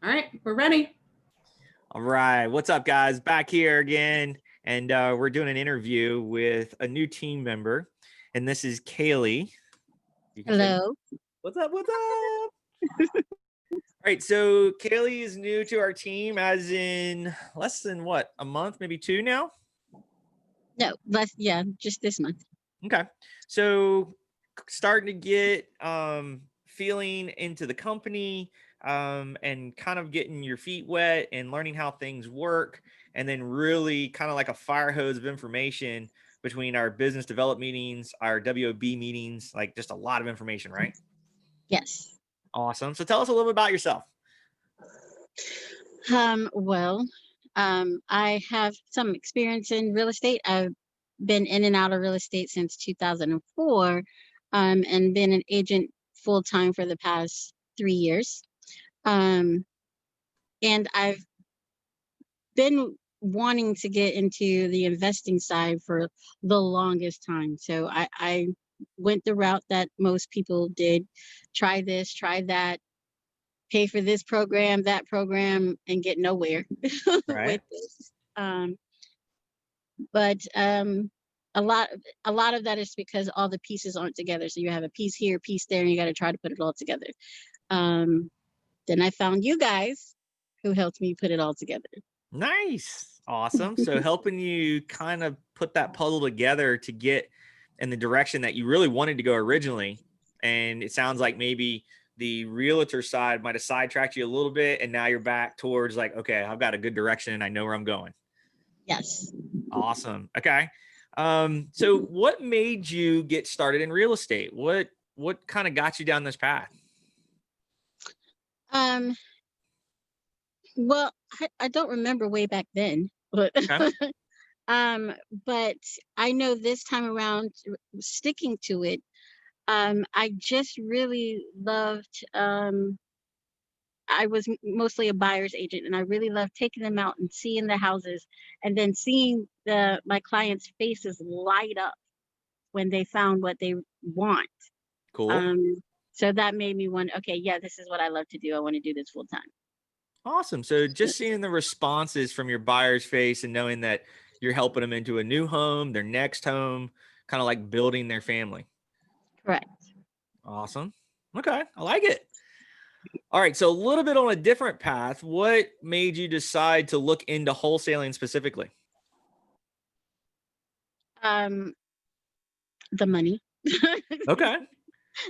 All right, we're ready. All right. What's up, guys? Back here again. And we're doing an interview with a new team member. And this is Kaili. Hello. What's up? What's up? All right. So Kaili is new to our team as in less than what? A month, maybe 2 now? No, just this month. Okay. So starting to get feeling into the company and kind of getting your feet wet and learning how things work, and then really kind of like a fire hose of information between our business development meetings, our WOB meetings, like just a lot of information, right? Yes. Awesome. So tell us a little bit about yourself. I have some experience in real estate. I've been in and out of real estate since 2004, and been an agent full time for the past 3 years. And I've been wanting to get into the investing side for the longest time. So I went the route that most people did: try this, try that, pay for this program, that program, and get nowhere Right. with this. But a lot of that is because all the pieces aren't together. So you have a piece here, a piece there, and you got to try to put it all together. Then I found you guys who helped me put it all together. Nice. Awesome. So helping you kind of put that puzzle together to get in the direction that you really wanted to go originally. And it sounds like maybe the realtor side might have sidetracked you a little bit, and now you're back towards like, okay, I've got a good direction and I know where I'm going. Yes. Awesome. Okay. So what made you get started in real estate? What kind of got you down this path? Well, I don't remember way back then, but Okay. but I know this time around, sticking to it, I just really loved, I was mostly a buyer's agent, and I really loved taking them out and seeing the houses, and then seeing my clients' faces light up when they found what they want. Cool. So that made me wonder, okay, yeah, this is what I love to do. I want to do this full time. Awesome. So just seeing the responses from your buyer's face and knowing that you're helping them into a new home, their next home, kind of like building their family. Correct. Awesome. Okay. I like it. All right. So a little bit on a different path. What made you decide to look into wholesaling specifically? The money. Okay.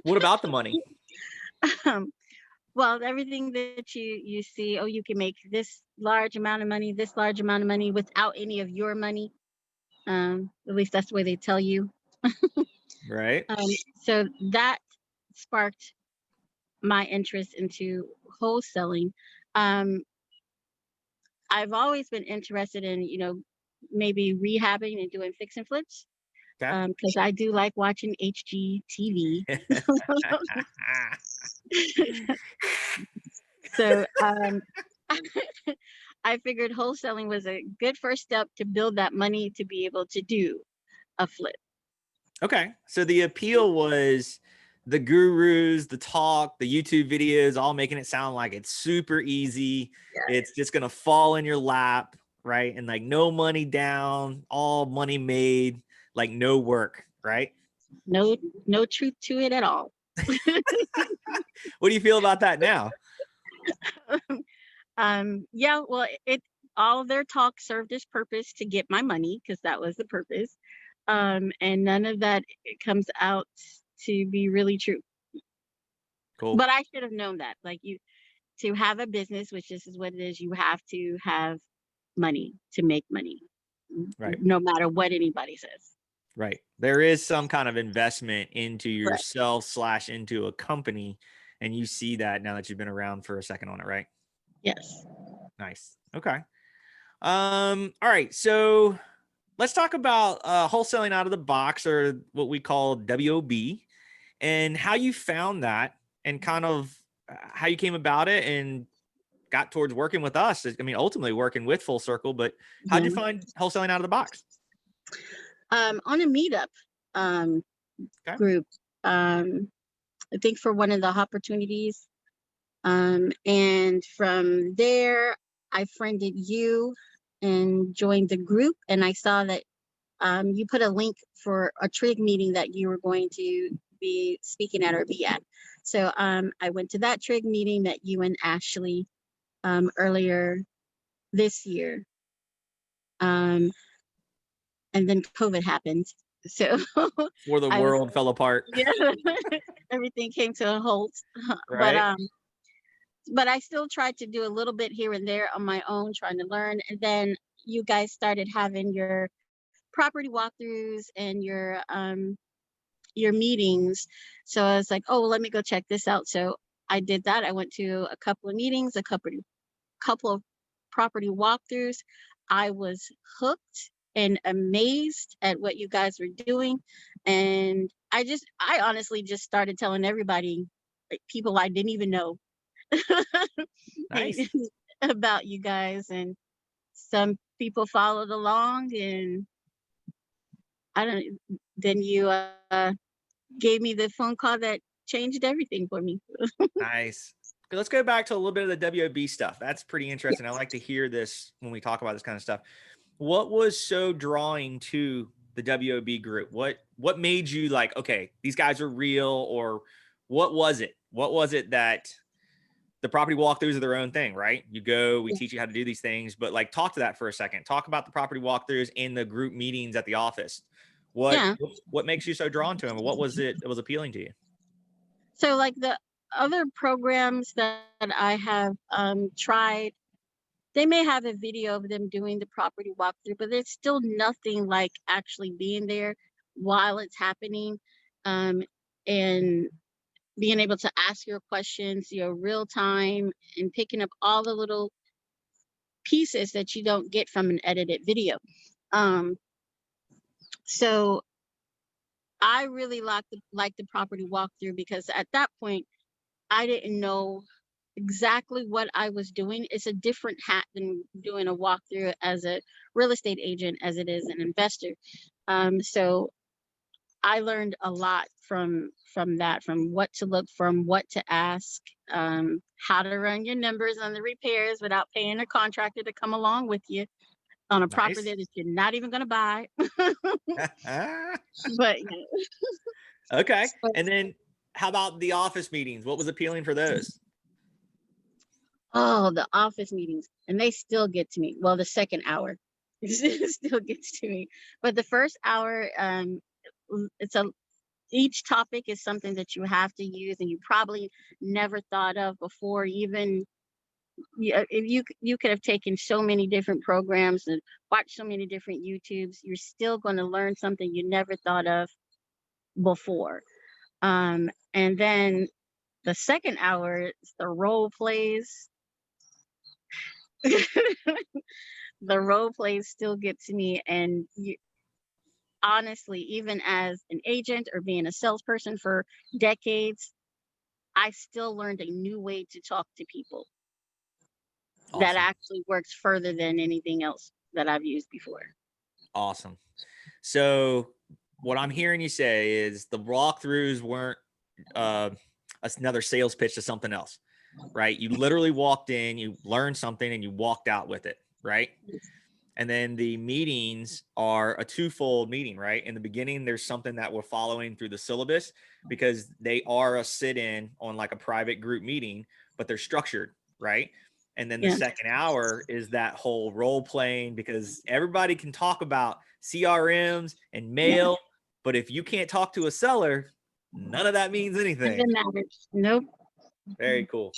What about the money? Well, everything that you see, oh, you can make this large amount of money, this large amount of money without any of your money. At least that's the way they tell you. Right. So that sparked my interest into wholesaling. I've always been interested in, maybe rehabbing and doing fix and flips. Okay. Because I do like watching HGTV. So I figured wholesaling was a good first step to build that money to be able to do a flip. Okay. So the appeal was the gurus, the talk, the YouTube videos, all making it sound like it's super easy. Yeah. It's just going to fall in your lap, right? And like no money down, all money made, like no work, right? No truth to it at all. What do you feel about that now? Yeah, well, all of their talk served its purpose to get my money, because that was the purpose. And none of that comes out to be really true. Cool. But I should have known that. Like, to have a business, which this is what it is, you have to have money to make money. Right. No matter what anybody says. Right. There is some kind of investment into yourself / into a company. And you see that now that you've been around for a second on it, right? Yes. Nice. Okay. All right. So let's talk about wholesaling out of the box, or what we call WOB, and how you found that and kind of how you came about it and got towards working with us. I mean, ultimately working with Full Circle, but how'd you find wholesaling out of the box? On a meetup group, I think for one of the opportunities. And And from there, I friended you and joined the group. And I saw that you put a link for a trig meeting that you were going to be speaking at or be at. So I went to that trig meeting, met you and Ashley earlier this year. And then COVID happened. So Before the I was, world fell apart. yeah, everything came to a halt. But Right. but I still tried to do a little bit here and there on my own, trying to learn. And then you guys started having your property walkthroughs and your meetings. So I was like, oh, well, let me go check this out. So I did that. I went to a couple of meetings, a couple of property walkthroughs. I was hooked and amazed at what you guys were doing. And I honestly just started telling everybody, like people I didn't even know, Nice. about you guys. And some people followed along, and I don't, then you gave me the phone call that changed everything for me. Nice. Okay, let's go back to a little bit of the WOB stuff. That's pretty Yeah. interesting. I like to hear this when we talk about this kind of stuff. What was so drawing to the WOB group? What made you like, okay, these guys are real, or what was it? What was it that the property walkthroughs are their own thing, right? You go, we teach you how to do these things, but like talk to that for a second. Talk about the property walkthroughs in the group meetings at the office. What Yeah. what makes you so drawn to them? What was it that was appealing to you? So like the other programs that I have tried, they may have a video of them doing the property walkthrough, but there's still nothing like actually being there while it's happening, um, and being able to ask your questions, real time, and picking up all the little pieces that you don't get from an edited video. Um, so I really like the property walkthrough because at that point I didn't know exactly what I was doing. It's a different hat than doing a walkthrough as a real estate agent as it is an investor. So I learned a lot from that, from what to look from, what to ask, how to run your numbers on the repairs without paying a contractor to come along with you on a property Nice. that you're not even going to buy. But yeah. Okay. So, And then how about the office meetings? What was appealing for those? oh, the office meetings, and they still get to me. Well, the second hour it still gets to me, but the first hour, it's a each topic is something that you have to use and you probably never thought of before. Even if you could have taken so many different programs and watched so many different YouTubes, you're still going to learn something you never thought of before. And then the second hour is the role plays. The role plays still get to me, and honestly, even as an agent or being a salesperson for decades, I still learned a new way to talk to people that Awesome. actually works further than anything else that I've used before. Awesome. So what I'm hearing you say is the walkthroughs weren't uh, another sales pitch to something else, right? You literally walked in, you learned something, and you walked out with it, right? And then the meetings are a twofold meeting, right? In the beginning, there's something that we're following through the syllabus because they are a sit-in on like a private group meeting, but they're structured, right? And then the Yeah. second hour is that whole role playing because everybody can talk about CRMs and Yeah. mail, but if you can't talk to a seller, none of that means And anything. then matters. Nope. Very cool.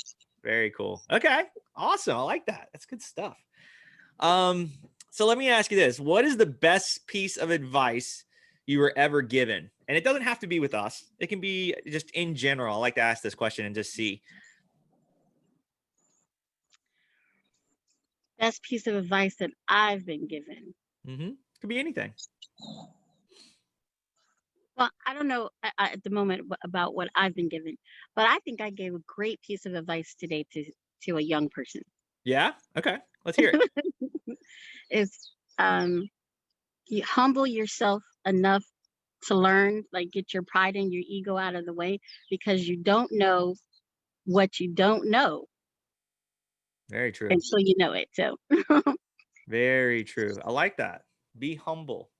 Very cool. Okay. Awesome. I like that. That's good stuff. Um, so let me ask you this. What is the best piece of advice you were ever given? And it doesn't have to be with us. It can be just in general. I like to ask this question and just see. Best piece of advice that I've been given. Could be anything. Well, I don't know at the moment about what I've been given, but I think I gave a great piece of advice today to a young person. Yeah. Okay. Let's hear it. Is you humble yourself enough to learn, like get your pride and your ego out of the way because you don't know what you don't know. Very true. until you know it. So Very true. I like that. Be humble.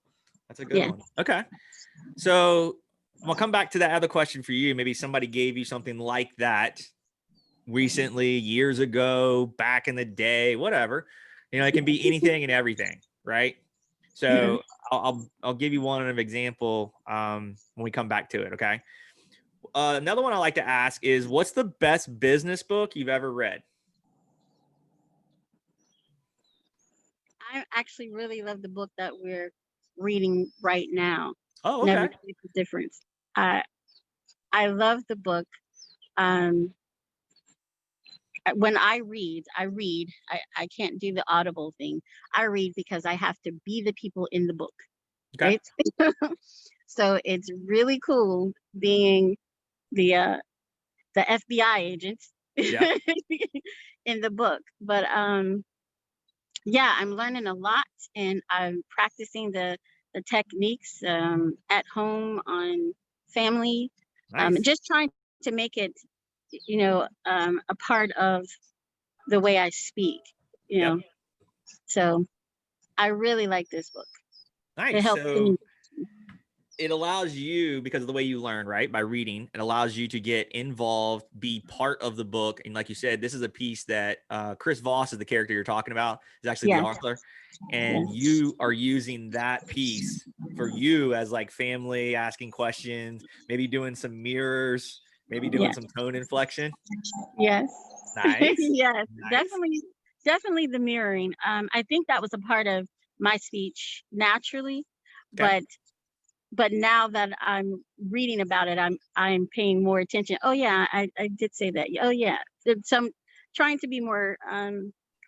That's a good yeah. one. Okay. So I'm gonna come back to that other question for you. Maybe somebody gave you something like that recently, years ago, back in the day, whatever. You know, it can be anything and everything, right? Mhm. So I'll give you one of example when we come back to it. Okay. Another one I like to ask is, what's the best business book you've ever read? I actually really love the book that we're reading right now. Oh, Never okay. Taste the Difference. I I love the book. Um, when I read. I can't do the audible thing. I read because I have to be the people in the book, Okay. right? So it's really cool being the the FBI agents Yeah. in the book. But yeah, I'm learning a lot, and I'm practicing the techniques at home on family, Nice. just trying to make it, a part of the way I speak, you Yep. know. So I really like this book. It Nice. helps me. So it allows you, because of the way you learn, right, by reading, it allows you to get involved, be part of the book. And like you said, this is a piece that Chris Voss is the character you're talking about, is actually the Yes, author. And yes, you are using that piece for you as like family, asking questions, maybe doing some mirrors, maybe doing yes, some tone inflection. yes, Nice. yes. Nice. Definitely the mirroring. I think that was a part of my speech naturally, Okay. but now that I'm reading about it, I'm paying more attention. Oh yeah, I did say that. Oh yeah, some trying to be more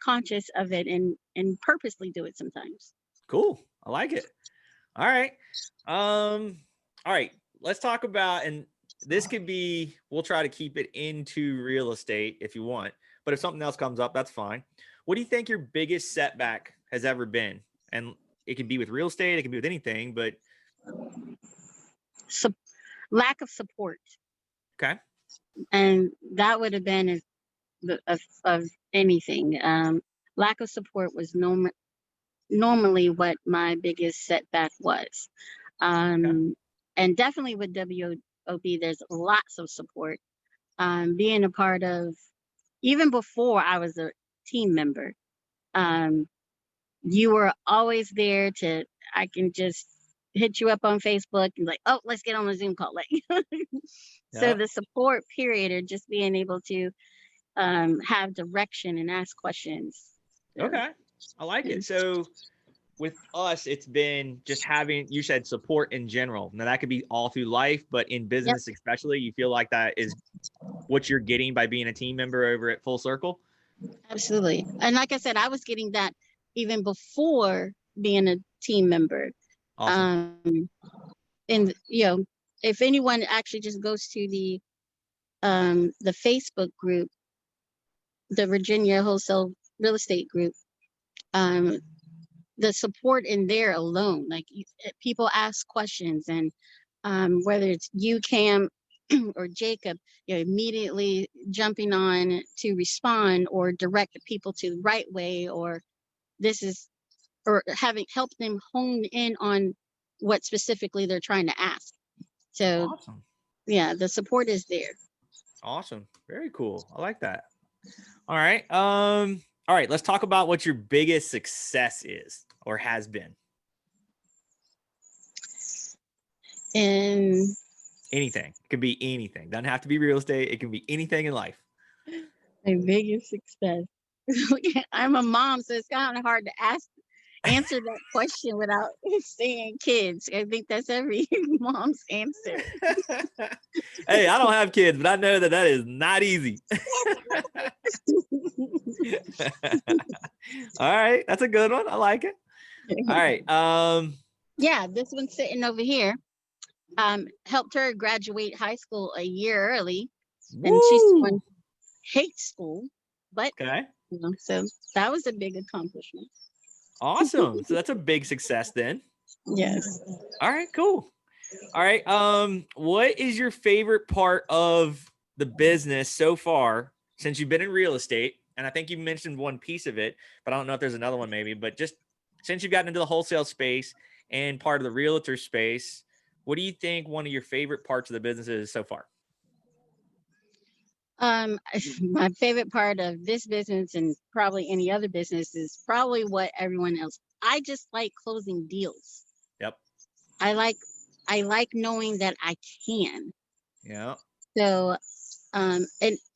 conscious of it, and purposely do it sometimes. Cool. I like it. All right. All right. Let's talk about, and this could be, we'll try to keep it into real estate if you want, but if something else comes up, that's fine. What do you think your biggest setback has ever been? And it can be with real estate, it can be with anything, but So lack of support, okay. and that would have been of anything. Lack of support was normally what my biggest setback was. Okay. Um, and definitely with WOB, there's lots of support. Being a part of, even before I was a team member, um, you were always there to, I can just hit you up on Facebook and like, oh, let's get on a Zoom call. Like, so Yeah. the support period, or just being able to have direction and ask questions. So, Okay. I like yeah. it. So with us, it's been just having, you said support in general. Now that could be all through life, but in Yep, business, especially, you feel like that is what you're getting by being a team member over at Full Circle. absolutely. And like I said, I was getting that even before being a team member. Awesome. Um, and if anyone actually just goes to the Facebook group, the Virginia Wholesale Real Estate Group, um, the support in there alone, like people ask questions, and whether it's you, Cam, or Jacob, immediately jumping on to respond or direct the people to the right way, or this is, or having helped them hone in on what specifically they're trying to ask. So Awesome. yeah, the support is there. Awesome. Very cool. I like that. All right. All right, let's talk about what your biggest success is or has been. And Anything. It could be anything. Doesn't have to be real estate. It can be anything in life. my biggest success. I'm a mom, so it's kind of hard to answer that question without saying kids. I think that's every mom's answer. Hey, I don't have kids, but I know that that is not easy. All right, that's a good one. I like it. All right. Yeah, this one's sitting over here. Helped her graduate high school a year early, and she's Woo. going hate school, but Okay. so that was a big accomplishment. Awesome. So that's a big success then. Yes. All right, cool. All right. What is your favorite part of the business so far since you've been in real estate? and I think you mentioned one piece of it, but I don't know if there's another one maybe, but just since you've gotten into the wholesale space and part of the realtor space, what do you think one of your favorite parts of the business is so far? Um, my favorite part of this business and probably any other business is probably what everyone else. I just like closing deals. Yep. I like I like knowing that I can. Yeah. So and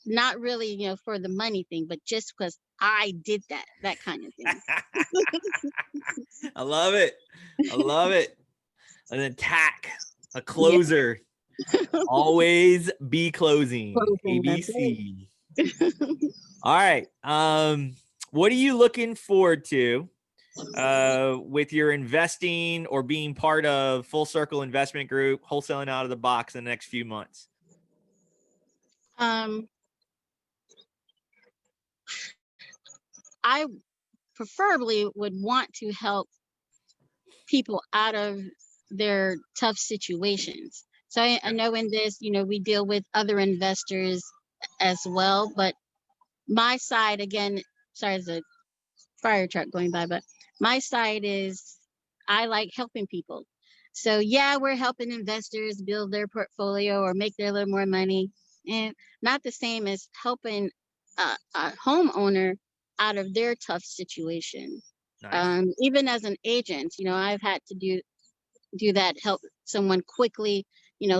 not really, for the money thing, but just because I did that kind of thing. I love it. I love it. An attack, a Yeah, closer. Always be closing. closing, that's ABC. it. All right. What are you looking forward to with your investing or being part of Full Circle Investment Group, wholesaling out of the box in the next few months? um, I preferably would want to help people out of their tough situations. So I Okay. know in this, we deal with other investors as well, but my side again, sorry, there's a fire truck going by, but my side is I like helping people. So yeah, we're helping investors build their portfolio or make their little more money, and not the same as helping a homeowner out of their tough situation. Nice. Even as an agent, I've had to do that, help someone quickly,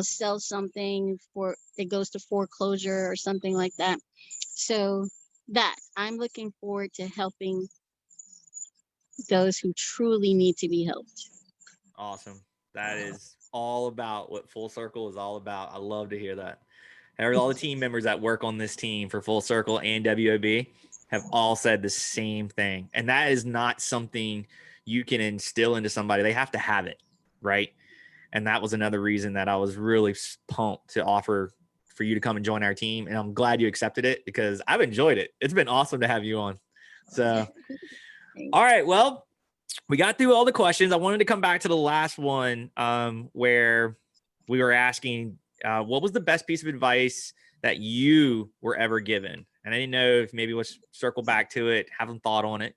sell something for it goes to foreclosure or something like that. So that I'm looking forward to helping those who truly need to be helped. Awesome. That is all about what Full Circle is all about. I love to hear that. All the team members that work on this team for Full Circle and WOB have all said the same thing. And that is not something you can instill into somebody. They have to have it, right? And that was another reason that I was really pumped to offer for you to come and join our team. And I'm glad you accepted it because I've enjoyed it. It's been awesome to have you on. So, all right. Well, we got through all the questions. I wanted to come back to the last one where we were asking, what was the best piece of advice that you were ever given? And I didn't know if maybe let's circle back to it, have some thought on it.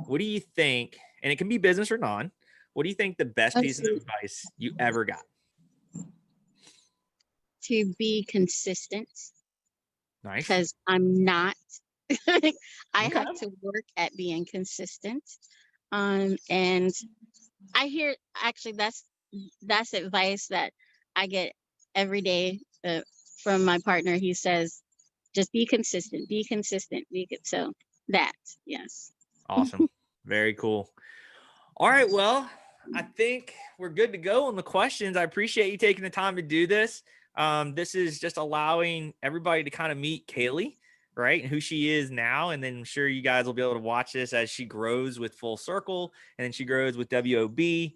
What do you think? And it can be business or non. What do you think the best piece of Okay. advice you ever got? To be consistent, Nice. because I'm not. I Okay. have to work at being consistent. And I hear actually that's advice that I get every day from my partner. He says, just be consistent, be consistent, so that, yes. Awesome. Very cool. All right. Well, I think we're good to go on the questions. I appreciate you taking the time to do this. This is just allowing everybody to kind of meet Kaili, right? And who she is now. And then I'm sure you guys will be able to watch this as she grows with Full Circle and then she grows with WOB.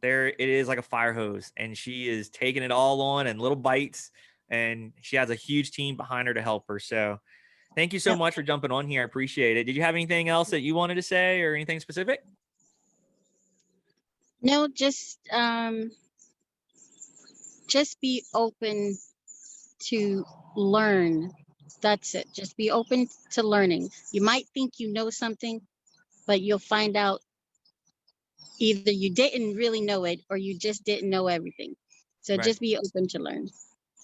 There it is like a fire hose and she is taking it all on in little bites and she has a huge team behind her to help her. So thank you so Yep. much for jumping on here. I appreciate it. Did you have anything else that you wanted to say or anything specific? No, just be open to learn. That's it. Just be open to learning. You might think you know something, but you'll find out either you didn't really know it or you just didn't know everything. So Right. just be open to learn.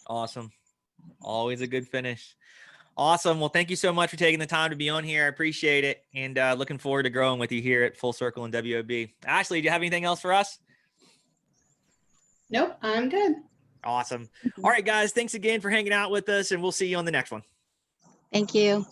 Awesome. Always a good finish. Awesome. Well, thank you so much for taking the time to be on here. I appreciate it. And looking forward to growing with you here at Full Circle and WOB. Ashley, do you have anything else for us? Nope, I'm good. Awesome. All right, guys. Thanks again for hanging out with us, and we'll see you on the next one. Thank you.